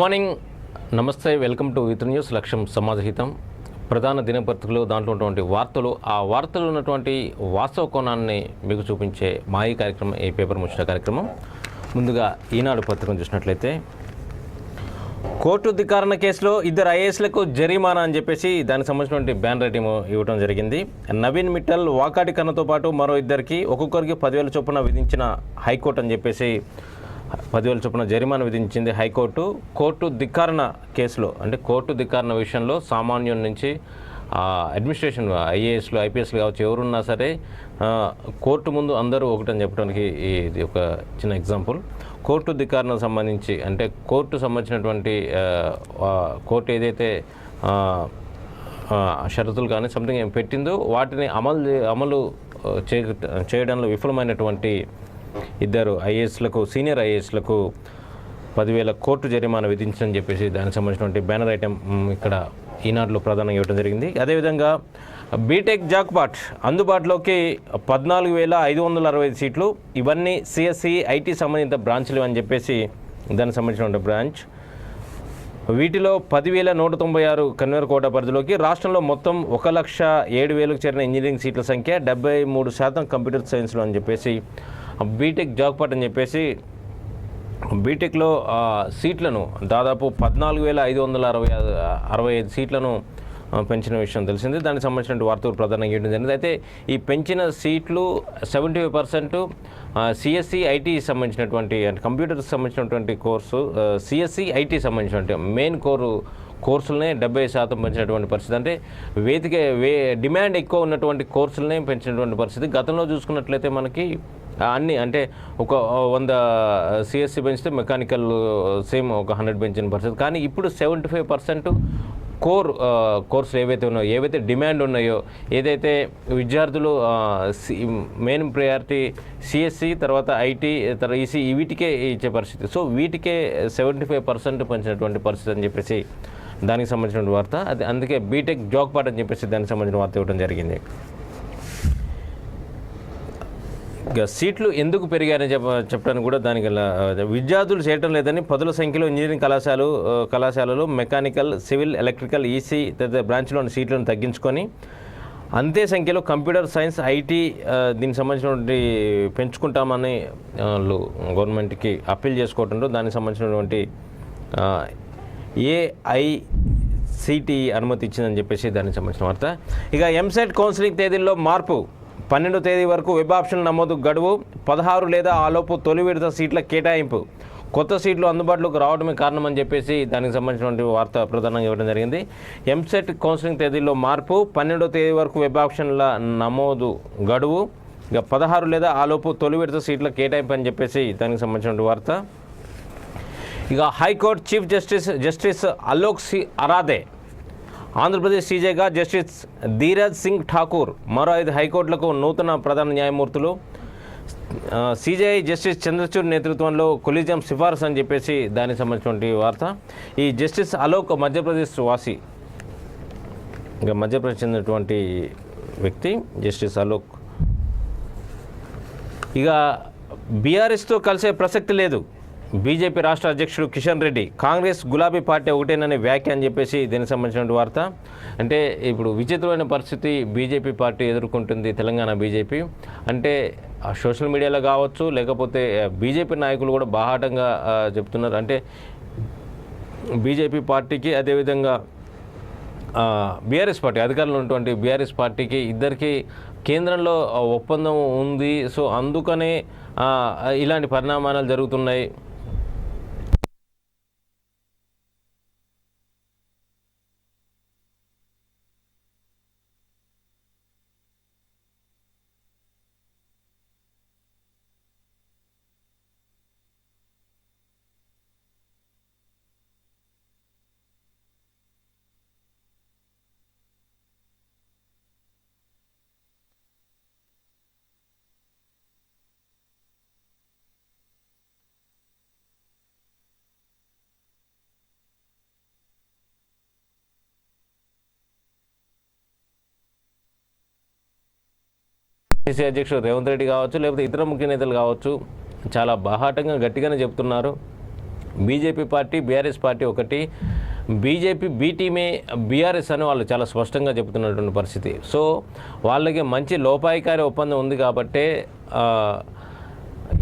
Morning, నమస్తే, welcome to with news. లక్ష్యం సమాజహితం. ప్రధాన దినపత్రికలు, దాంట్లో ఉన్నటువంటి వార్తలు, ఆ వార్తలు ఉన్నటువంటి వాస్తవ కోణాన్ని మీకు చూపించే మా ఈ కార్యక్రమం, ఈ పేపర్ ముచ్చట కార్యక్రమం. ముందుగా ఈనాడు పత్రికను చూసినట్లయితే, కోర్టు ధిక్కారణ కేసులో 2 ఐఏఎస్లకు జరిమానా అని చెప్పేసి దానికి సంబంధించినటువంటి బ్యాన్ రైటింగ్ ఇవ్వడం జరిగింది. నవీన్ మిట్టల్ వాకాటి కన్నతో పాటు మరో 2కి ఒక్కొక్కరికి 10,000 చొప్పున విధించిన హైకోర్టు అని చెప్పేసి 10,000 చొప్పున జరిమానా విధించింది హైకోర్టు. కోర్టు ధిక్కారణ కేసులో, అంటే కోర్టు ధిక్కారణ విషయంలో సామాన్యుల నుంచి అడ్మినిస్ట్రేషన్, ఐఏఎస్లు, ఐపీఎస్లు కావచ్చు, ఎవరున్నా సరే కోర్టు ముందు అందరూ ఒకటని చెప్పడానికి ఇది ఒక చిన్న ఎగ్జాంపుల్. కోర్టు ధిక్కారణకు సంబంధించి, అంటే కోర్టు సంబంధించినటువంటి కోర్టు ఏదైతే షరతులు కానీ సంథింగ్ ఏం పెట్టిందో వాటిని అమలు చేయడంలో విఫలమైనటువంటి 2 ఐఏఎస్లకు, సీనియర్ ఐఏఎస్లకు 10,000 కోర్టు జరిమానా విధించని చెప్పేసి దానికి సంబంధించినటువంటి బ్యానర్ ఐటెం ఇక్కడ ఈనాడులో ప్రధానంగా ఇవ్వడం జరిగింది. అదేవిధంగా బీటెక్ జాక్పాట్ అందుబాటులోకి 14,565 సీట్లు. ఇవన్నీ సిఎస్సి, ఐటీ సంబంధిత బ్రాంచ్లు అని చెప్పేసి దానికి సంబంధించినటువంటి బ్రాంచ్. వీటిలో 10,196 కన్వీనర్ కోటా పరిధిలోకి. రాష్ట్రంలో మొత్తం 1,07,000కు చేరిన ఇంజనీరింగ్ సీట్ల సంఖ్య, 73% కంప్యూటర్ సైన్స్లో అని చెప్పేసి బీటెక్ జాక్పాట్ అని చెప్పేసి బీటెక్లో సీట్లను దాదాపు 14,565 సీట్లను పెంచిన విషయం తెలిసింది. దానికి సంబంధించిన వార్తలు ప్రధానంగా ఇవ్వడం జరిగింది. అయితే ఈ పెంచిన సీట్లు 75% సిఎస్సి, ఐటీ సంబంధించినటువంటి, అంటే కంప్యూటర్కి సంబంధించినటువంటి కోర్సు, సిఎస్సి, ఐటీ సంబంధించినటువంటి మెయిన్ కోర్సులనే 70% పెంచినటువంటి పరిస్థితి. అంటే డిమాండ్ ఎక్కువ ఉన్నటువంటి కోర్సులనే పెంచినటువంటి పరిస్థితి. గతంలో చూసుకున్నట్లయితే మనకి అన్నీ, అంటే ఒక 100 సిఎస్సి పెంచితే మెకానికల్ సేమ్ ఒక 100 పెంచిన పరిస్థితి. కానీ ఇప్పుడు 75% కోర్సులు ఏవైతే ఉన్నాయో, ఏవైతే డిమాండ్ ఉన్నాయో, ఏదైతే విద్యార్థులు మెయిన్ ప్రయారిటీ సిఎస్సి, తర్వాత ఐటీ, తర్వాత ఈసీ, వీటికే ఇచ్చే పరిస్థితి. సో వీటికే 75% పెంచినటువంటి పరిస్థితి అని చెప్పేసి దానికి సంబంధించిన వార్త. అది అందుకే బీటెక్ జాక్పాట్ అని చెప్పేసి దానికి సంబంధించిన వార్త ఇవ్వడం జరిగింది. ఇక సీట్లు ఎందుకు పెరిగాయని చెప్పడానికి కూడా దానికి విద్యార్థులు చేయటం లేదని 10,000 సంఖ్యలో ఇంజనీరింగ్ కళాశాలలు మెకానికల్, సివిల్, ఎలక్ట్రికల్, ఈసీ తదితర బ్రాంచ్లోని సీట్లను తగ్గించుకొని అంతే సంఖ్యలో కంప్యూటర్ సైన్స్, ఐటీ దీనికి సంబంధించినటువంటి పెంచుకుంటామని వాళ్ళు గవర్నమెంట్కి అప్పీల్ చేసుకోవడంలో దానికి సంబంధించినటువంటి ఏఐసిటిఈ అనుమతి ఇచ్చిందని చెప్పేసి దానికి సంబంధించిన వార్త. ఇక ఎంసెట్ కౌన్సిలింగ్ తేదీల్లో మార్పు. 12వ తేదీ వరకు వెబ్ ఆప్షన్ నమోదు గడువు. 16 లేదా ఆలోపు తొలి విడత సీట్ల కేటాయింపు. కొత్త సీట్లు అందుబాటులోకి రావడమే కారణమని చెప్పేసి దానికి సంబంధించినటువంటి వార్త ప్రధానంగా ఇవ్వడం జరిగింది. ఎంసెట్ కౌన్సిలింగ్ తేదీల్లో మార్పు. 12వ తేదీ వరకు వెబ్ ఆప్షన్ల నమోదు గడువు. ఇక 16 లేదా ఆలోపు తొలి విడత సీట్ల కేటాయింపు అని చెప్పేసి దానికి సంబంధించినటువంటి వార్త. ఇక high court chief justice Alok Aradhe, Andhra Pradesh సీజేగా justice Dheeraj Singh Thakur, మరో 5 హైకోర్టులకు నూతన ప్రధాన న్యాయమూర్తులు. సీజేఐ జస్టిస్ చంద్రచూడ్ నేతృత్వంలో కొలీజియం సిఫార్సు అని చెప్పేసి దానికి సంబంధించినటువంటి వార్త. ఈ జస్టిస్ అలోక్ మధ్యప్రదేశ్ వాసి, ఇంకా మధ్యప్రదేశ్ చెందినటువంటి వ్యక్తి జస్టిస్ అలోక్. ఇక బీఆర్ఎస్తో కలిసే ప్రసక్తి లేదు బీజేపీ రాష్ట్ర అధ్యక్షుడు కిషన్ రెడ్డి. కాంగ్రెస్, గులాబీ పార్టీ ఒకటేననే వ్యాఖ్య అని చెప్పేసి దీనికి సంబంధించిన వార్త. అంటే ఇప్పుడు విచిత్రమైన పరిస్థితి బీజేపీ పార్టీ ఎదుర్కొంటుంది, తెలంగాణ బీజేపీ. అంటే సోషల్ మీడియాలో కావచ్చు, లేకపోతే బీజేపీ నాయకులు కూడా బాహాటంగా చెప్తున్నారు. అంటే బీజేపీ పార్టీకి, అదేవిధంగా బీఆర్ఎస్ పార్టీ, అధికారంలో ఉన్నటువంటి బీఆర్ఎస్ పార్టీకి, ఇద్దరికి కేంద్రంలో ఒప్పందం ఉంది. సో అందుకనే ఇలాంటి పరిణామాలు జరుగుతున్నాయి. పిసిసి అధ్యక్షుడు రేవంత్ రెడ్డి కావచ్చు, లేకపోతే ఇతర ముఖ్య నేతలు కావచ్చు, చాలా బాహాటంగా గట్టిగానే చెప్తున్నారు. బీజేపీ పార్టీ బీఆర్ఎస్ పార్టీ ఒకటి, బీజేపీ బీ టీమే బీఆర్ఎస్ అని వాళ్ళు చాలా స్పష్టంగా చెబుతున్నటువంటి పరిస్థితి. సో వాళ్ళకి మంచి లోపాయికారి ఒప్పందం ఉంది కాబట్టే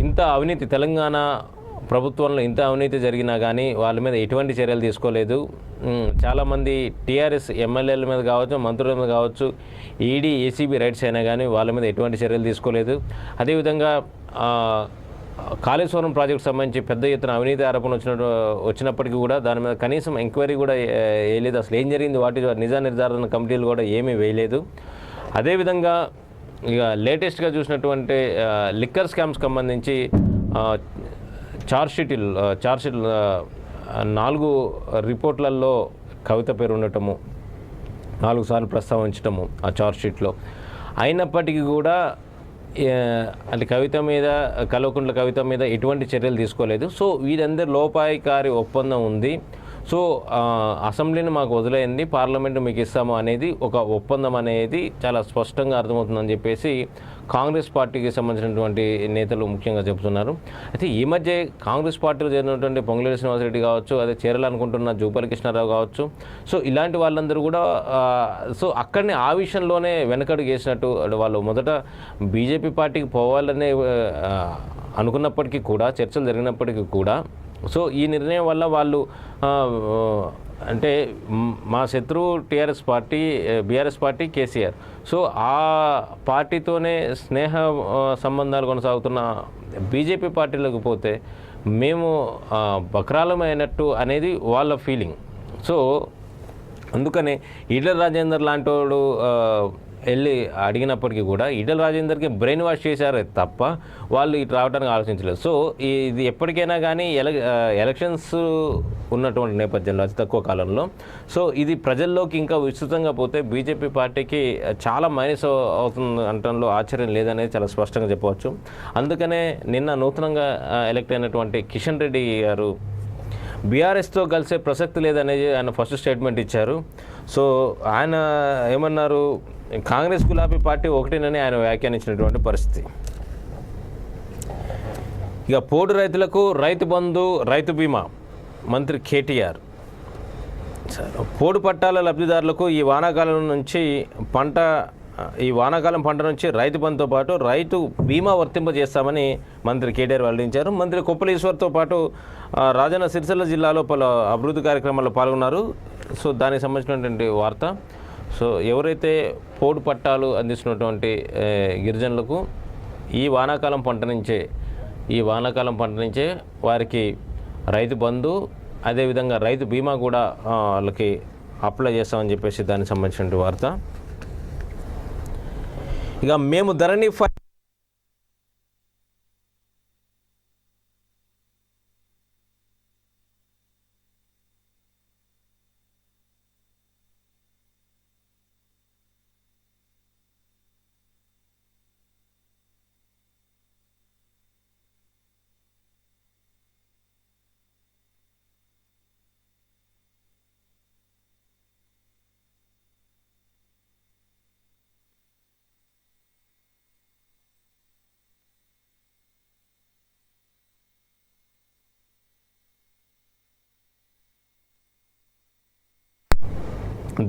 ఇంత అవినీతి తెలంగాణ ప్రభుత్వంలో ఇంత అవినీతి జరిగినా కానీ వాళ్ళ మీద ఎటువంటి చర్యలు తీసుకోలేదు. చాలామంది టీఆర్ఎస్ ఎమ్మెల్యేల మీద కావచ్చు, మంత్రుల మీద కావచ్చు, ఈడీ ఏసీబీ రైట్స్ అయినా కానీ వాళ్ళ మీద ఎటువంటి చర్యలు తీసుకోలేదు. అదేవిధంగా కాళేశ్వరం ప్రాజెక్టు సంబంధించి పెద్ద ఎత్తున అవినీతి ఆరోపణ వచ్చినప్పటికీ కూడా దాని మీద కనీసం ఎంక్వైరీ కూడా వేయలేదు. అసలు ఏం జరిగింది, వాటి నిజ నిర్ధారణ కమిటీలు కూడా ఏమీ వేయలేదు. అదేవిధంగా ఇక లేటెస్ట్గా చూసినటువంటి లిక్కర్ స్కామ్స్ సంబంధించి ఛార్జ్షీట్ 4 రిపోర్ట్లలో కవిత పేరు ఉండటము, 4 సార్లు ప్రస్తావించటము ఆ ఛార్జ్షీట్లో. అయినప్పటికీ కూడా అంటే కల్వకుంట్ల కవిత మీద ఎటువంటి చర్యలు తీసుకోలేదు. సో వీరందరి లోపాయికారి ఒప్పందం ఉంది. సో అసెంబ్లీని మాకు వదిలేయండి, పార్లమెంటు మీకు ఇస్తాము అనేది ఒక ఒప్పందం అనేది చాలా స్పష్టంగా అర్థమవుతుందని చెప్పేసి కాంగ్రెస్ పార్టీకి సంబంధించినటువంటి నేతలు ముఖ్యంగా చెబుతున్నారు. అయితే ఈ మధ్య కాంగ్రెస్ పార్టీలో చేరినటువంటి పొంగులేటి శ్రీనివాసరెడ్డి కావచ్చు, అదే చేరాలనుకుంటున్న జూపల్లి కృష్ణారావు కావచ్చు, సో ఇలాంటి వాళ్ళందరూ కూడా సో అక్కడనే ఆ విషయంలోనే వెనకడుగు వేసినట్టు వాళ్ళు మొదట బీజేపీ పార్టీకి పోవాలనే అనుకున్నప్పటికీ కూడా, చర్చలు జరిగినప్పటికీ కూడా, సో ఈ నిర్ణయం వల్ల వాళ్ళు అంటే మా శత్రువు TRS party, BRS party, KCR, so ఆ పార్టీతోనే స్నేహ సంబంధాలు కొనసాగుతున్న బీజేపీ పార్టీలోకి పోతే మేము బక్రాలమైనట్టు అనేది వాళ్ళ ఫీలింగ్. సో అందుకనే ఈటెల రాజేందర్ లాంటి వాడు వెళ్ళి అడిగినప్పటికీ కూడా ఈటెల రాజేందర్కి బ్రెయిన్ వాష్ చేశారే తప్ప వాళ్ళు ఇటు రావడానికి ఆలోచించలేదు. సో ఇది ఎప్పటికైనా కానీ ఎలక్షన్స్ ఉన్నటువంటి నేపథ్యంలో అతి తక్కువ కాలంలో సో ఇది ప్రజల్లోకి ఇంకా విస్తృతంగా పోతే బీజేపీ పార్టీకి చాలా మైనస్ అవుతుంది అనటంలో ఆశ్చర్యం లేదనేది చాలా స్పష్టంగా చెప్పవచ్చు. అందుకనే నిన్న నూతనంగా ఎలక్ట్ అయినటువంటి కిషన్ రెడ్డి గారు బీఆర్ఎస్తో కలిసే ప్రసక్తి లేదనేది ఆయన ఫస్ట్ స్టేట్మెంట్ ఇచ్చారు. సో ఆయన ఏమన్నారు, కాంగ్రెస్ గులాబీ పార్టీ ఒకటేనని ఆయన వ్యాఖ్యానించినటువంటి పరిస్థితి. ఇక పోడు రైతులకు రైతు బంధు, రైతు బీమా మంత్రి కేటీఆర్. పోడు పట్టాల లబ్ధిదారులకు ఈ వానాకాలం పంట నుంచి రైతు బంధుతో పాటు రైతు బీమా వర్తింపజేస్తామని మంత్రి కేటీఆర్ వెల్లడించారు. మంత్రి కొప్పుల ఈశ్వర్తో పాటు రాజన్న సిరిసిల్ల జిల్లాలో పలు అభివృద్ధి కార్యక్రమాల్లో పాల్గొన్నారు. సో దానికి సంబంధించినటువంటి వార్త. సో ఎవరైతే పోడు పట్టాలు అందిస్తున్నటువంటి గిరిజనులకు ఈ వానాకాలం పంట నుంచే వారికి రైతు బంధు, అదేవిధంగా రైతు బీమా కూడా వాళ్ళకి అప్లై చేస్తామని చెప్పేసి దానికి సంబంధించిన వార్త. ఇక మేము ధరణి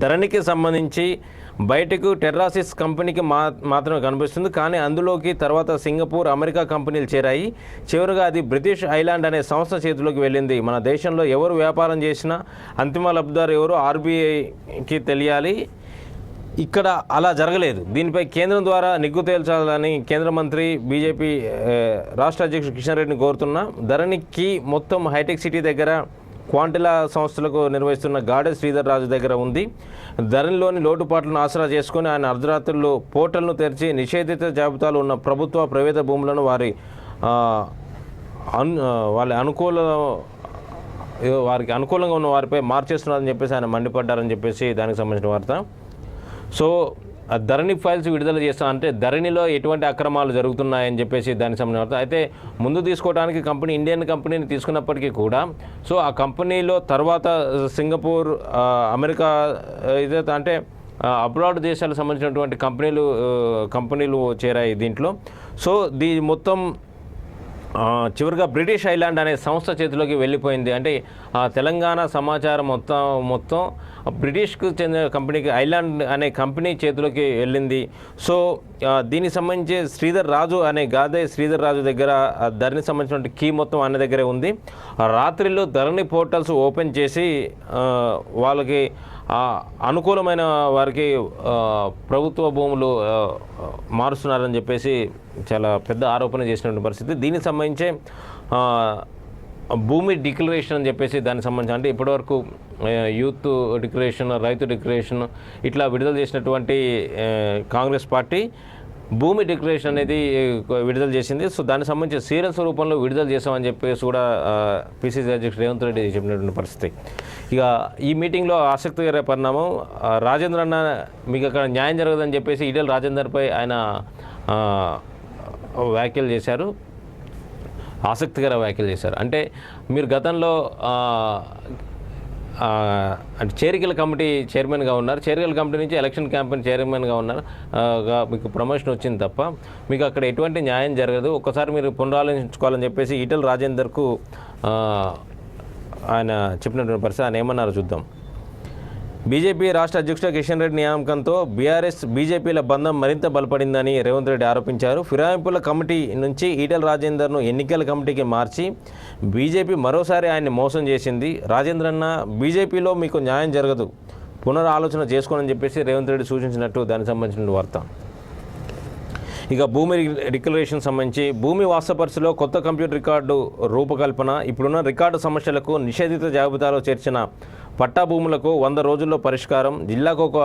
ధరణికి సంబంధించి బయటకు టెర్రాసిస్ కంపెనీకి మాత్రమే కనిపిస్తుంది. కానీ అందులోకి తర్వాత సింగపూర్, అమెరికా కంపెనీలు చేరాయి. చివరిగా అది బ్రిటిష్ ఐలాండ్ అనే సంస్థ చేతిలోకి వెళ్ళింది. మన దేశంలో ఎవరు వ్యాపారం చేసినా అంతిమ లబ్ధిదారు ఎవరో ఆర్బీఐకి తెలియాలి. ఇక్కడ అలా జరగలేదు. దీనిపై కేంద్రం ద్వారా నిగ్గు తేల్చాలని కేంద్ర మంత్రి బీజేపీ రాష్ట్ర అధ్యక్షుడు కిషన్ రెడ్డిని కోరుతున్నా. ధరణికి మొత్తం హైటెక్ సిటీ దగ్గర క్వాంటిలా సంస్థలకు నిర్వహిస్తున్న గాడె శ్రీధర్ రాజు దగ్గర ఉంది. ధరణిలోని లోటుపాట్లను ఆసరా చేసుకుని ఆయన అర్ధరాత్రులు పోర్టల్ను తెరిచి నిషేధిత జాబితాలో ఉన్న ప్రభుత్వ ప్రైవేట్ భూములను వారికి అనుకూలంగా ఉన్న వారిపై మార్చేస్తున్నారని చెప్పేసి ఆయన మండిపడ్డారని చెప్పేసి దానికి సంబంధించిన వార్త. సో ధరణి ఫైల్స్ విడుదల చేస్తాం అంటే ధరణిలో ఎటువంటి అక్రమాలు జరుగుతున్నాయని చెప్పేసి దానికి సంబంధించిన అయితే ముందు తీసుకోవడానికి కంపెనీ ఇండియన్ కంపెనీని తీసుకున్నప్పటికీ కూడా సో ఆ కంపెనీలో తర్వాత సింగపూర్, అమెరికా ఇదైతే అంటే అబ్రాడ్ దేశాలకు సంబంధించినటువంటి కంపెనీలు చేరాయి దీంట్లో. సో మొత్తం చివరిగా బ్రిటిష్ ఐలాండ్ అనే సంస్థ చేతిలోకి వెళ్ళిపోయింది. అంటే తెలంగాణ సమాచారం మొత్తం బ్రిటిష్కు చెందిన కంపెనీకి ఐలాండ్ అనే కంపెనీ చేతిలోకి వెళ్ళింది. సో దీనికి సంబంధించి శ్రీధర్ రాజు దగ్గర ధరణి సంబంధించిన కీ మొత్తం అన్న దగ్గరే ఉంది. రాత్రిలో ధరణి పోర్టల్స్ ఓపెన్ చేసి వాళ్ళకి అనుకూలమైన వారికి ప్రభుత్వ భూములు మారుస్తున్నారని చెప్పేసి చాలా పెద్ద ఆరోపణ చేసినటువంటి పరిస్థితి. దీనికి సంబంధించి భూమి డిక్లరేషన్ అని చెప్పేసి దానికి సంబంధించి అంటే ఇప్పటివరకు యూత్ డిక్లరేషన్, రైతు డిక్లరేషన్ ఇట్లా విడుదల చేసినటువంటి కాంగ్రెస్ పార్టీ భూమి డిక్లరేషన్ అనేది విడుదల చేసింది. సో దానికి సంబంధించి సీరియస్ రూపంలో విడుదల చేసామని చెప్పేసి కూడా పిసిసి అధ్యక్షుడు రేవంత్ రెడ్డి చెప్పినటువంటి పరిస్థితి. ఇక ఈ మీటింగ్లో ఆసక్తికర పరిణామం, రాజేంద్ర అన్న మీకు అక్కడ న్యాయం జరగదని చెప్పేసి ఈటెల రాజేందర్పై ఆయన వ్యాఖ్యలు చేశారు, ఆసక్తికర వ్యాఖ్యలు చేశారు. అంటే మీరు గతంలో అంటే చేరికల కమిటీ చైర్మన్గా ఉన్నారు, చేరికల కమిటీ నుంచి ఎలక్షన్ క్యాంపెయిన్ చైర్మన్గా ఉన్నారు, మీకు ప్రమోషన్ వచ్చింది తప్ప మీకు అక్కడ ఎటువంటి న్యాయం జరగదు, ఒక్కసారి మీరు పునరాలోచించుకోవాలని చెప్పేసి ఈటెల రాజేందర్కు ఆయన చెప్పినటువంటి పరిస్థితి. ఆయన ఏమన్నారో చూద్దాం. బీజేపీ రాష్ట్ర అధ్యక్షుడు కిషన్ రెడ్డి నియామకంతో బీఆర్ఎస్ బీజేపీల బంధం మరింత బలపడిందని రేవంత్ రెడ్డి ఆరోపించారు. ఫిరాయింపుల కమిటీ నుంచి ఈటెల రాజేందర్ను ఎన్నికల కమిటీకి మార్చి బీజేపీ మరోసారి ఆయన్ని మోసం చేసింది. రాజేంద్రన్న బీజేపీలో మీకు న్యాయం జరగదు, పునరాలోచన చేసుకోనని చెప్పేసి రేవంత్ రెడ్డి సూచించినట్టు దానికి సంబంధించిన వార్త. ఇక భూమి డిక్లరేషన్ సంబంధించి భూమి వాస్తపరిస్థితిలో కొత్త కంప్యూటర్ రికార్డు రూపకల్పన, ఇప్పుడున్న రికార్డు సమస్యలకు నిషేధిత జాబితాలో చేర్చిన పట్టా భూములకు 100 రోజుల్లో పరిష్కారం, జిల్లాకు ఒక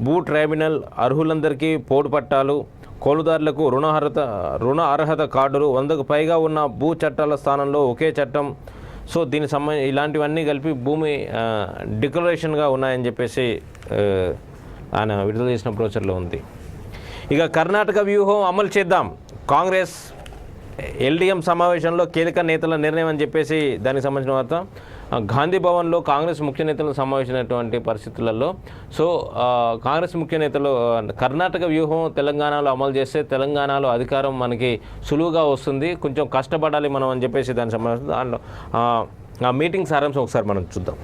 భూ ట్రైబ్యునల్, అర్హులందరికీ పోడు పట్టాలు, కొలుదారులకు రుణ అర్హత కార్డులు, 100కు పైగా ఉన్న భూ చట్టాల స్థానంలో ఒకే చట్టం. సో దీనికి సంబంధించి ఇలాంటివన్నీ కలిపి భూమి డిక్లరేషన్గా ఉన్నాయని చెప్పేసి ఆయన విడుదల చేసిన బ్రోచర్లో ఉంది. ఇక కర్ణాటక వ్యూహం అమలు చేద్దాం, కాంగ్రెస్ ఎల్డీఎం సమావేశంలో కీలక నేతల నిర్ణయం అని చెప్పేసి దానికి సంబంధించిన వార్త. గాంధీ భవన్లో కాంగ్రెస్ ముఖ్య నేతలను సమావేశమైనటువంటి పరిస్థితులలో సో కాంగ్రెస్ ముఖ్య నేతలు కర్ణాటక వ్యూహం తెలంగాణలో అమలు చేస్తే తెలంగాణలో అధికారం మనకి సులువుగా వస్తుంది, కొంచెం కష్టపడాలి మనం అని చెప్పేసి దానికి సంబంధించి దాంట్లో ఆ మీటింగ్ సారాంశం ఒకసారి మనం చూద్దాం.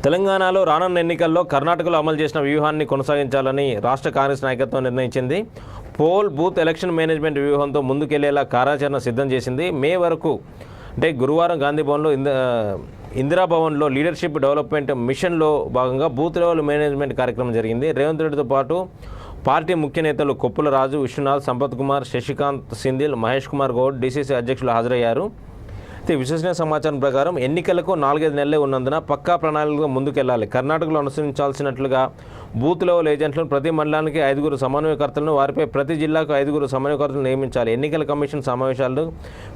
తెలంగాణలో రానున్న ఎన్నికల్లో కర్ణాటకలో అమలు చేసిన వ్యూహాన్ని కొనసాగించాలని రాష్ట్ర కాంగ్రెస్ నాయకత్వం నిర్ణయించింది. పోల్ బూత్ ఎలక్షన్ మేనేజ్మెంట్ వ్యూహంతో ముందుకెళ్లేలా కార్యాచరణ సిద్ధం చేసింది. మే వరకు అంటే గురువారం గాంధీ భవన్లో ఇందిరాభవన్లో లీడర్షిప్ డెవలప్మెంట్ మిషన్లో భాగంగా బూత్ లెవెల్ మేనేజ్మెంట్ కార్యక్రమం జరిగింది. రేవంత్ రెడ్డితో పాటు పార్టీ ముఖ్య నేతలు కొప్పుల రాజు, విశ్వనాథ్, సంపత్ కుమార్, శశికాంత్ సింధిల్, మహేష్ కుమార్ గౌడ్, డీసీసీ అధ్యక్షులు హాజరయ్యారు. విశ్వసనీయ సమాచారం ప్రకారం ఎన్నికలకు 4-5 నెలలే ఉన్నందున పక్కా ప్రణాళికగా ముందుకెళ్లాలి. కర్ణాటకలో అనుసరించాల్సినట్లుగా బూత్ లెవెల్ ఏజెంట్లను ప్రతి మండలానికి 5 సమన్వయకర్తలను, వారిపై ప్రతి జిల్లాకు 5 సమన్వయకర్తలను నియమించాలి. ఎన్నికల కమిషన్ సమావేశాలు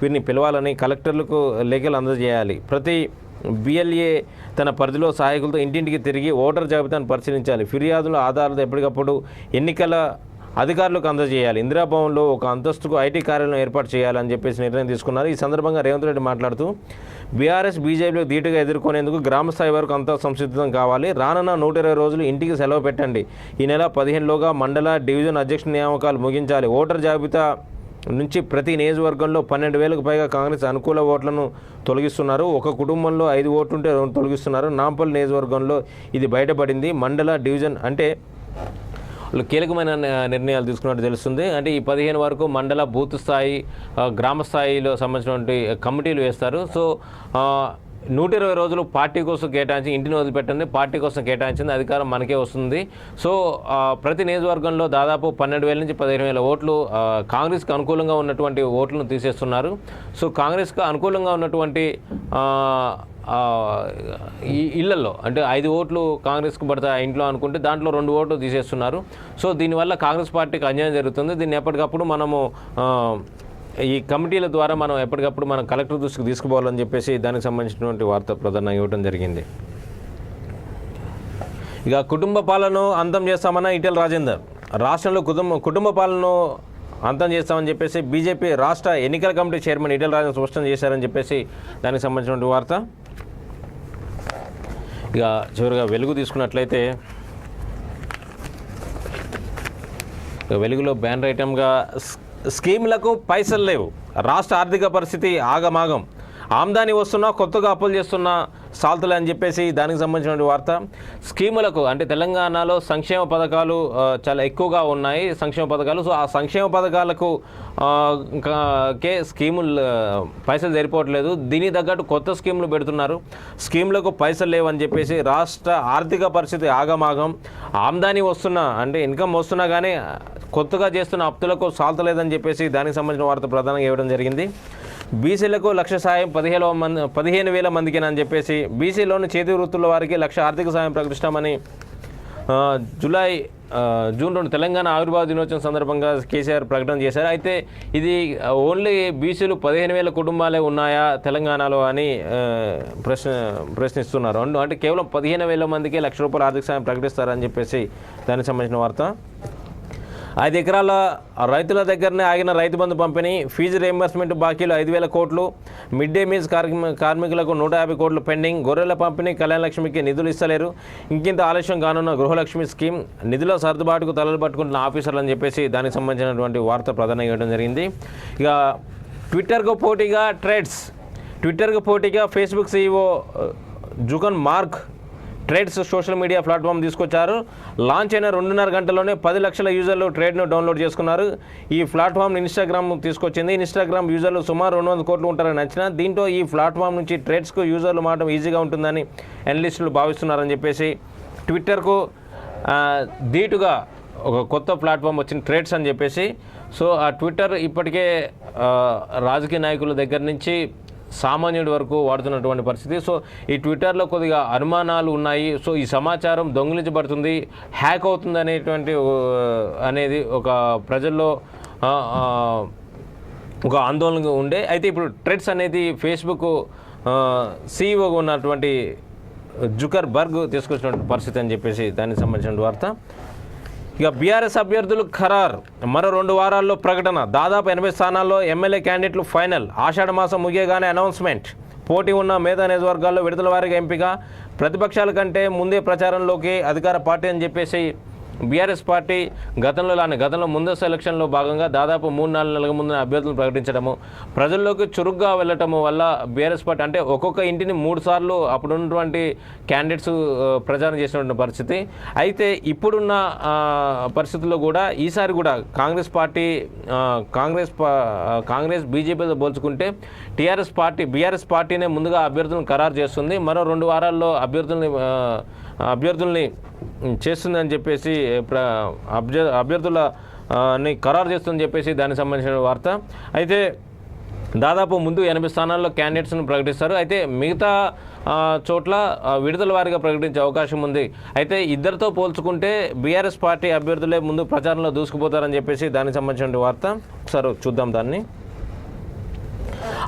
వీరిని పిలవాలని కలెక్టర్లకు లేఖలు అందజేయాలి. ప్రతి బిఎల్ఏ తన పరిధిలో సహాయకులతో ఇంటింటికి తిరిగి ఓటర్ జాబితాను పరిశీలించాలి. ఫిర్యాదుల ఆధారాలతో ఎప్పటికప్పుడు ఎన్నికల అధికారులకు అందజేయాలి. ఇందిరాభవన్లో ఒక అంతస్తుకు ఐటీ కార్యాలయం ఏర్పాటు చేయాలని చెప్పేసి నిర్ణయం తీసుకున్నారు. ఈ సందర్భంగా రేవంత్ రెడ్డి మాట్లాడుతూ బీఆర్ఎస్ బీజేపీలో ధీటుగా ఎదుర్కొనేందుకు గ్రామస్థాయి వరకు అంతా సంసిద్ధం కావాలి. రానున్న 120 రోజులు ఇంటికి సెలవు పెట్టండి. ఈ నెల 15లోగా మండల డివిజన్ అధ్యక్షుల నియామకాలు ముగించాలి. ఓటర్ జాబితా నుంచి ప్రతి నియోజకవర్గంలో 12,000కు పైగా కాంగ్రెస్ అనుకూల ఓట్లను తొలగిస్తున్నారు. ఒక కుటుంబంలో 5 ఓట్లుంటే 2 తొలగిస్తున్నారు. నాంపల్లి నియోజకవర్గంలో ఇది బయటపడింది. మండల డివిజన్ అంటే వాళ్ళు కీలకమైన నిర్ణయాలు తీసుకున్నట్టు తెలుస్తుంది. అంటే ఈ 15 వరకు మండల బూత్ స్థాయి గ్రామ స్థాయిలో సంబంధించినటువంటి కమిటీలు వేస్తారు. సో 120 రోజులు పార్టీ కోసం కేటాయించి ఇంటిని వదిలిపెట్టండి, పార్టీ కోసం కేటాయించింది అధికారం మనకే వస్తుంది. సో ప్రతి నియోజకవర్గంలో దాదాపు 12,000 నుంచి 15,000 ఓట్లు కాంగ్రెస్కి అనుకూలంగా ఉన్నటువంటి ఓట్లను తీసేస్తున్నారు. సో కాంగ్రెస్కి అనుకూలంగా ఉన్నటువంటి ఈ ఇళ్లలో అంటే 5 ఓట్లు కాంగ్రెస్కి పడతాయి ఇంట్లో అనుకుంటే దాంట్లో 2 ఓట్లు తీసేస్తున్నారు. సో దీనివల్ల కాంగ్రెస్ పార్టీకి అన్యాయం జరుగుతుంది. దీన్ని ఎప్పటికప్పుడు మనము ఈ కమిటీల ద్వారా మనం ఎప్పటికప్పుడు మనం కలెక్టర్ దృష్టికి తీసుకుపోవాలని చెప్పేసి దానికి సంబంధించినటువంటి వార్త ప్రధానంగా ఇవ్వడం జరిగింది. ఇక కుటుంబ పాలనను అంతం చేస్తామన్న ఈటెల రాజేందర్, రాష్ట్రంలో కుటుంబ పాలనను అంతం చేస్తామని చెప్పేసి బీజేపీ రాష్ట్ర ఎన్నికల కమిటీ చైర్మన్ ఈటెల రాజేందర్ స్పష్టం చేశారని చెప్పేసి దానికి సంబంధించినటువంటి వార్త. ఇక చివరిగా వెలుగు తీసుకున్నట్లయితే వెలుగులో బ్యానర్ ఐటమ్గా స్కీములకు పైసలు లేవు, రాష్ట్ర ఆర్థిక పరిస్థితి ఆగమాగం, ఆమ్దాని వస్తున్నా కొత్తగా అప్పులు చేస్తున్నా సాల్తులే అని చెప్పేసి దానికి సంబంధించిన వార్త. స్కీములకు అంటే తెలంగాణలో సంక్షేమ పథకాలు చాలా ఎక్కువగా ఉన్నాయి, సంక్షేమ పథకాలు. సో ఆ సంక్షేమ పథకాలకు స్కీములు పైసలు సరిపోవట్లేదు, దీనికి తగ్గట్టు కొత్త స్కీములు పెడుతున్నారు, స్కీములకు పైసలు లేవని చెప్పేసి రాష్ట్ర ఆర్థిక పరిస్థితి ఆగమాగం, ఆమ్దాని వస్తున్నా అంటే ఇన్కమ్ వస్తున్నా కానీ కొత్తగా చేస్తున్న అప్పులకు సాల్తలేదని చెప్పేసి దానికి సంబంధించిన వార్త ప్రధానంగా ఇవ్వడం జరిగింది. బీసీలకు 1,00,000 సాయం 15,000 మందికి అని చెప్పేసి బీసీలోని చేతి వృత్తుల వారికి 1,00,000 ఆర్థిక సాయం ప్రకటిస్తామని జూన్ 2 తెలంగాణ ఆవిర్భావ దినోత్సవం సందర్భంగా కేసీఆర్ ప్రకటన చేశారు. అయితే ఇది ఓన్లీ బీసీలు 15,000 కుటుంబాలే ఉన్నాయా తెలంగాణలో అని ప్రశ్నిస్తున్నారు. అంటే కేవలం 15,000 మందికి 1,00,000 రూపాయల ఆర్థిక సాయం ప్రకటిస్తారని చెప్పేసి దానికి సంబంధించిన వార్త. 5 ఎకరాల రైతుల దగ్గరనే ఆగిన రైతు బంధు పంపిణీ, ఫీజు రీయింబర్స్మెంట్ బాకీలు 5,000 కోట్లు, మిడ్ డే మీల్స్ కార్మికులకు 150 కోట్లు పెండింగ్, గొర్రెల పంపిణీ, కళ్యాణ లక్ష్మికి నిధులు ఇస్తలేరు, ఇంకింత ఆలస్యం కానున్న గృహలక్ష్మి స్కీమ్, నిధుల సర్దుబాటుకు తలలు పట్టుకుంటున్న ఆఫీసర్లు అని చెప్పేసి దానికి సంబంధించినటువంటి వార్త ప్రధానంగా ఇవ్వడం జరిగింది. ఇక ట్విట్టర్కు పోటీగా ఫేస్బుక్ సీఈఓ జుకన్ Mark Threads social media platform తీసుకొచ్చారు. లాంచ్ అయిన 2.5 గంటల్లోనే 10 లక్షల యూజర్లు ట్రేడ్ను డౌన్లోడ్ చేసుకున్నారు. ఈ ప్లాట్ఫామ్ని ఇన్స్టాగ్రామ్ తీసుకొచ్చింది. ఇన్స్టాగ్రామ్ యూజర్లు సుమారు 200 కోట్లు ఉంటారని అంచనా. దీంతో ఈ ప్లాట్ఫామ్ నుంచి ట్రేడ్స్కు యూజర్లు మారడం ఈజీగా ఉంటుందని అనలిస్టులు భావిస్తున్నారని చెప్పేసి ట్విట్టర్కు ధీటుగా ఒక కొత్త ప్లాట్ఫామ్ వచ్చింది ట్రేడ్స్ అని చెప్పేసి. సో ఆ ట్విట్టర్ ఇప్పటికే రాజకీయ నాయకుల దగ్గర నుంచి సామాన్యుడి వరకు వాడుతున్నటువంటి పరిస్థితి. సో ఈ ట్విట్టర్లో కొద్దిగా అనుమానాలు ఉన్నాయి. సో ఈ సమాచారం దొంగిలించబడుతుంది, హ్యాక్ అవుతుంది అనేది ఒక ప్రజల్లో ఒక ఆందోళన ఉండే. అయితే ఇప్పుడు ట్రెడ్స్ అనేది ఫేస్బుక్ సీఈఓగా ఉన్నటువంటి జుకర్బర్గ్ తీసుకొచ్చినటువంటి పరిస్థితి అని చెప్పేసి దానికి సంబంధించిన వార్త. ఇక బీఆర్ఎస్ అభ్యర్థులు ఖరారు, మరో 2 వారాల్లో ప్రకటన, దాదాపు 80 స్థానాల్లో ఎమ్మెల్యే క్యాండిడేట్లు ఫైనల్, ఆషాఢ మాసం ముగియగానే అనౌన్స్మెంట్, పోటీ ఉన్న మేధా నియోజకవర్గాల్లో విడతల వారీగా ఎంపిక, ప్రతిపక్షాల కంటే ముందే ప్రచారంలోకి అధికార పార్టీ అని చెప్పేసి బీఆర్ఎస్ పార్టీ గతంలో ముందస్తు ఎలక్షన్లో భాగంగా దాదాపు 3-4 నెలల ముందు అభ్యర్థులను ప్రకటించడము, ప్రజల్లోకి చురుగ్గా వెళ్ళటము వల్ల బీఆర్ఎస్ పార్టీ అంటే ఒక్కొక్క ఇంటిని 3 సార్లు అప్పుడున్నటువంటి క్యాండిడేట్స్ ప్రచారం చేసినటువంటి పరిస్థితి. అయితే ఇప్పుడున్న పరిస్థితుల్లో కూడా ఈసారి కూడా కాంగ్రెస్ బీజేపీతో పోల్చుకుంటే బీఆర్ఎస్ పార్టీనే ముందుగా అభ్యర్థులను ఖరారు చేస్తుంది. మరో 2 వారాల్లో అభ్యర్థుల్ని చేస్తుందని చెప్పేసి అభ్యర్థులని ఖరారు చేస్తుందని చెప్పేసి దానికి సంబంధించిన వార్త. అయితే దాదాపు ముందు 80 స్థానాల్లో క్యాండిడేట్స్ను ప్రకటిస్తారు. అయితే మిగతా చోట్ల విడుదల వారీగా ప్రకటించే అవకాశం ఉంది. అయితే ఇద్దరితో పోల్చుకుంటే బీఆర్ఎస్ పార్టీ అభ్యర్థులే ముందు ప్రచారంలో దూసుకుపోతారని చెప్పేసి దానికి సంబంధించిన వార్త. ఒకసారి చూద్దాం దాన్ని.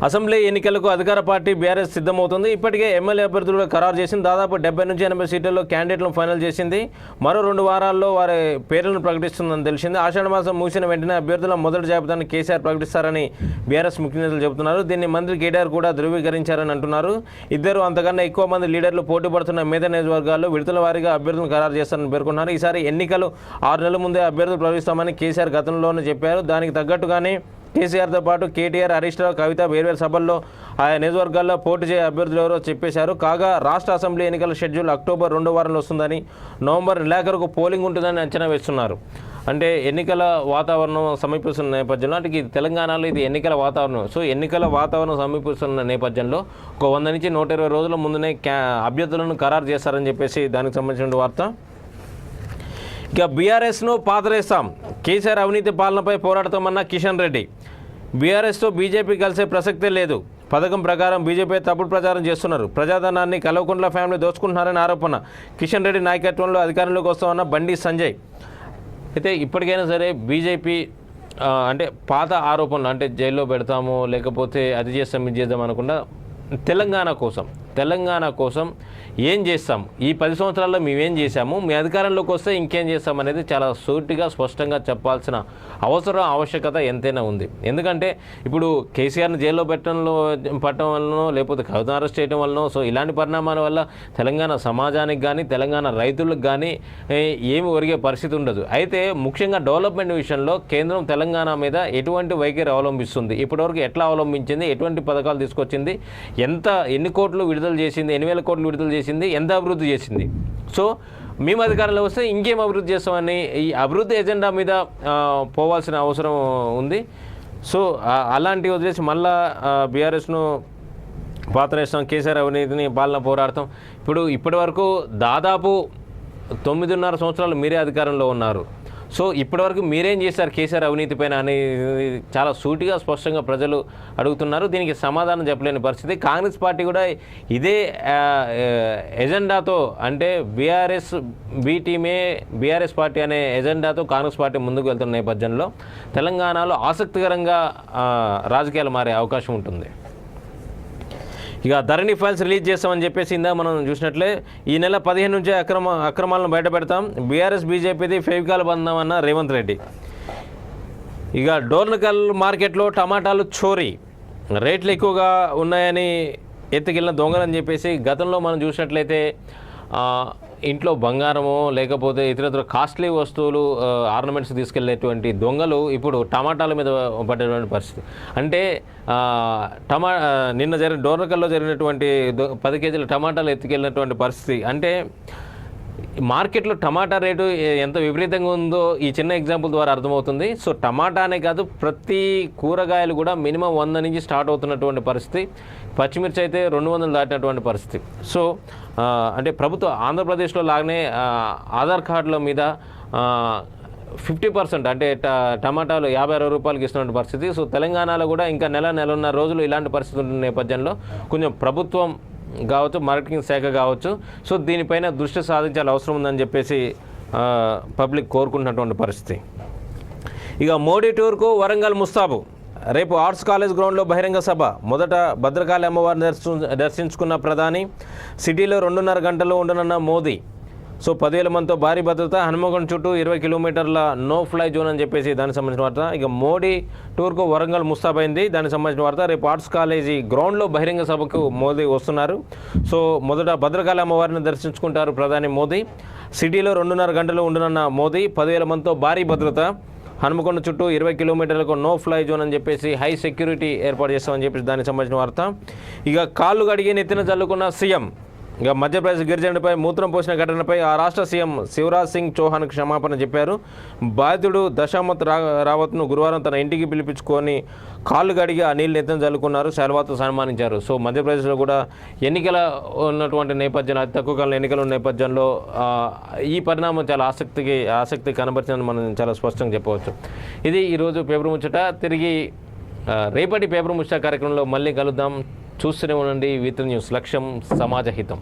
అసెంబ్లీ ఎన్నికలకు అధికార పార్టీ బీఆర్ఎస్ సిద్ధమవుతుంది. ఇప్పటికే ఎమ్మెల్యే అభ్యర్థులు ఖరారు చేసింది. దాదాపు 70 నుంచి 80 సీట్లలో క్యాండిడేట్లను ఫైనల్ చేసింది. మరో 2 వారాల్లో వారి పేర్లను ప్రకటిస్తుందని తెలిసింది. ఆషాఢ మాసం ముగిసిన వెంటనే అభ్యర్థుల మొదటి జాబితాను కేసీఆర్ ప్రకటిస్తారని బీఆర్ఎస్ ముఖ్య నేతలు చెబుతున్నారు. దీన్ని మంత్రి కేటీఆర్ కూడా ధృవీకరించారని అంటున్నారు. ఇద్దరు అంతకన్నా ఎక్కువ మంది లీడర్లు పోటీ పడుతున్న మేధా నియోజకవర్గాల్లో విడతల వారీగా అభ్యర్థులను ఖరారు చేస్తారని పేర్కొన్నారు. ఈసారి ఎన్నికలు 6 నెలల ముందే అభ్యర్థులు ప్రకటిస్తామని కేసీఆర్ గతంలోనే చెప్పారు. దానికి తగ్గట్టుగానే కేసీఆర్తో పాటు కేటీఆర్, హరీష్ రావు, కవిత వేర్వేరు సభల్లో ఆయా నియోజకవర్గాల్లో పోటీ చేయ అభ్యర్థులు ఎవరో చెప్పేశారు. కాగా రాష్ట్ర అసెంబ్లీ ఎన్నికల షెడ్యూల్ అక్టోబర్ 2వ వారంలో వస్తుందని, నవంబర్ నెలాఖరుకు పోలింగ్ ఉంటుందని అంచనా వేస్తున్నారు. అంటే ఎన్నికల వాతావరణం సమీపిస్తున్న నేపథ్యంలో, అంటే ఇది తెలంగాణలో ఇది ఎన్నికల వాతావరణం. సో ఎన్నికల వాతావరణం సమీపిస్తున్న నేపథ్యంలో ఒక 100 నుంచి 120 రోజుల ముందునే అభ్యర్థులను ఖరారు చేస్తారని చెప్పేసి దానికి సంబంధించిన వార్త. ఇక బీఆర్ఎస్ను పాతరేస్తాం, కేసీఆర్ అవినీతి పాలనపై పోరాడతామన్న కిషన్ రెడ్డి. బీఆర్ఎస్తో బీజేపీ కలిసే ప్రసక్తే లేదు. పథకం ప్రకారం బీజేపీ తప్పుడు ప్రచారం చేస్తున్నారు. ప్రజాధనాన్ని కల్వకుంట్ల ఫ్యామిలీ దోచుకుంటున్నారని ఆరోపణ. కిషన్ రెడ్డి నాయకత్వంలో అధికారంలోకి వస్తామన్న బండి సంజయ్. అయితే ఇప్పటికైనా సరే బీజేపీ అంటే పాత ఆరోపణలు, అంటే జైల్లో పెడతాము లేకపోతే అది చేస్తాం ఇది చేద్దాం అనకుండా తెలంగాణ కోసం తెలంగాణ కోసం ఏం చేస్తాం, ఈ 10 సంవత్సరాల్లో మేమేం చేశాము, మీ అధికారంలోకి వస్తే ఇంకేం చేస్తాం అనేది చాలా సూటిగా స్పష్టంగా చెప్పాల్సిన ఆవశ్యకత ఎంతైనా ఉంది. ఎందుకంటే ఇప్పుడు కేసీఆర్ని జైల్లో పట్టడం వల్లనో లేకపోతే కవితను అరెస్ట్ చేయడం వల్లనో సో ఇలాంటి పరిణామాల వల్ల తెలంగాణ సమాజానికి కానీ తెలంగాణ రైతులకు కానీ ఏమి ఒరిగే పరిస్థితి ఉండదు. అయితే ముఖ్యంగా డెవలప్మెంట్ విషయంలో కేంద్రం తెలంగాణ మీద ఎటువంటి వైఖరి అవలంబిస్తుంది, ఇప్పటివరకు ఎట్లా అవలంబించింది, ఎటువంటి పథకాలు తీసుకొచ్చింది, ఎన్ని కోట్లు విడుదల చేసింది, 8,000 కోట్లు విడుదల చేసింది, ఎంత అభివృద్ధి చేసింది. సో మేము అధికారంలో వస్తే ఇంకేం అభివృద్ధి చేస్తామని ఈ అభివృద్ధి ఎజెండా మీద పోవాల్సిన అవసరం ఉంది. సో అలాంటివి వదిలేసి మళ్ళా బీఆర్ఎస్ను పాత్ర వేస్తాం, కేసీఆర్ అవినీతిని పాలన పోరాడతాం. ఇప్పటి వరకు దాదాపు 9.5 సంవత్సరాలు మీరే అధికారంలో ఉన్నారు. సో ఇప్పటివరకు మీరేం చేశారు కేసీఆర్ అవినీతి పైన అనేది చాలా సూటిగా స్పష్టంగా ప్రజలు అడుగుతున్నారు. దీనికి సమాధానం చెప్పలేని పరిస్థితి. కాంగ్రెస్ పార్టీ కూడా ఇదే ఎజెండాతో, అంటే బీఆర్ఎస్ పార్టీ అనే ఎజెండాతో కాంగ్రెస్ పార్టీ ముందుకు వెళ్తున్న నేపథ్యంలో తెలంగాణలో ఆసక్తికరంగా రాజకీయాలు మారే అవకాశం ఉంటుంది. ఇక ధరణి ఫైల్స్ రిలీజ్ చేస్తామని చెప్పేసి ఇందాక మనం చూసినట్లే ఈ నెల 15 నుంచే అక్రమాలను బయటపెడతాం, బీఆర్ఎస్ బీజేపీది ఫెవికాల్ బంధం అన్న రేవంత్ రెడ్డి. ఇక డోర్నకల్ మార్కెట్లో టమాటాలు చోరీ, రేట్లు ఎక్కువగా ఉన్నాయని ఎత్తుకెళ్ళిన దొంగలని చెప్పేసి గతంలో మనం చూసినట్లయితే ఇంట్లో బంగారము లేకపోతే ఇతర కాస్ట్లీ వస్తువులు ఆర్నమెంట్స్ తీసుకెళ్లేటువంటి దొంగలు ఇప్పుడు టమాటాల మీద పడేటువంటి పరిస్థితి. అంటే నిన్న డోర్నకల్లో జరిగినటువంటి 10 కేజీల టమాటాలు ఎత్తుకెళ్ళినటువంటి పరిస్థితి. అంటే మార్కెట్లో టమాటా రేటు ఎంత విపరీతంగా ఉందో ఈ చిన్న ఎగ్జాంపుల్ ద్వారా అర్థమవుతుంది. సో టమాటానే కాదు, ప్రతి కూరగాయలు కూడా మినిమం 100 నుంచి స్టార్ట్ అవుతున్నటువంటి పరిస్థితి. పచ్చిమిర్చి అయితే 200 దాటినటువంటి పరిస్థితి. సో అంటే ఆంధ్రప్రదేశ్లో లాగానే ఆధార్ కార్డుల మీద 50% అంటే టమాటాలు 50-60 రూపాయలకి ఇస్తున్న పరిస్థితి. సో తెలంగాణలో కూడా ఇంకా నెలన్నర రోజులు ఇలాంటి పరిస్థితి ఉన్న నేపథ్యంలో కొంచెం ప్రభుత్వం కావచ్చు, మార్కెటింగ్ శాఖ కావచ్చు, సో దీనిపైన దృష్టి సాధించాల్సిన అవసరం ఉందని చెప్పేసి పబ్లిక్ కోరుకుంటున్నటువంటి పరిస్థితి. ఇక మోడీ టూర్కు వరంగల్ ముస్తాబు, రేపు ఆర్ట్స్ కాలేజ్ గ్రౌండ్లో బహిరంగ సభ. మొదట భద్రకాళి అమ్మవారిని దర్శించుకున్న ప్రధాని, సిటీలో 2.5 గంటలు ఉండనున్న మోదీ. సో 10,000 మందితో భారీ భద్రత, హనుమకొండ చుట్టూ 20 కిలోమీటర్ల నో ఫ్లై జోన్ అని చెప్పేసి దానికి సంబంధించిన వార్త. ఇక మోడీ టూర్కు వరంగల్ ముస్తాబైంది, దానికి సంబంధించిన వార్త. రేపు ఆర్ట్స్ కాలేజీ గ్రౌండ్లో బహిరంగ సభకు మోదీ వస్తున్నారు. సో మొదట భద్రకాళి అమ్మవారిని దర్శించుకుంటారు ప్రధాని మోదీ. సిటీలో 2.5 గంటలు ఉండనున్న మోదీ, 10,000 మందితో భారీ భద్రత, హనుమకొండ చుట్టూ 20 కిలోమీటర్లకు నో ఫ్లై జోన్ అని చెప్పేసి హై సెక్యూరిటీ ఏర్పాటు చేస్తామని చెప్పేసి దానికి సంబంధించిన వార్త. ఇక కాళ్ళు కడిగి నెత్తిన చల్లుకున్న సీఎం. ఇక మధ్యప్రదేశ్ గిరిజనుడిపై మూత్రం పోసిన ఘటనపై ఆ రాష్ట్ర సీఎం శివరాజ్ సింగ్ చౌహాన్ క్షమాపణ చెప్పారు. బాధితుడు దశామత్ రావత్ను గురువారం తన ఇంటికి పిలిపించుకొని కాళ్ళు కడిగి ఆ నీళ్ళు నెత్తిన చల్లుకున్నారు, శాల్వాతో సన్మానించారు. సో మధ్యప్రదేశ్లో కూడా ఎన్నికల ఉన్నటువంటి నేపథ్యంలో, అతి తక్కువ కాలం ఎన్నికల ఉన్న నేపథ్యంలో ఈ పరిణామం చాలా ఆసక్తి కనబరిచిందని మనం చాలా స్పష్టంగా చెప్పవచ్చు. ఇది ఈరోజు పేపర్ ముచ్చట. తిరిగి రేపటి పేపర్ ముచ్చట కార్యక్రమంలో మళ్ళీ కలుద్దాం. చూస్తూనే ఉండండి V3 న్యూస్, లక్ష్యం సమాజ హితం.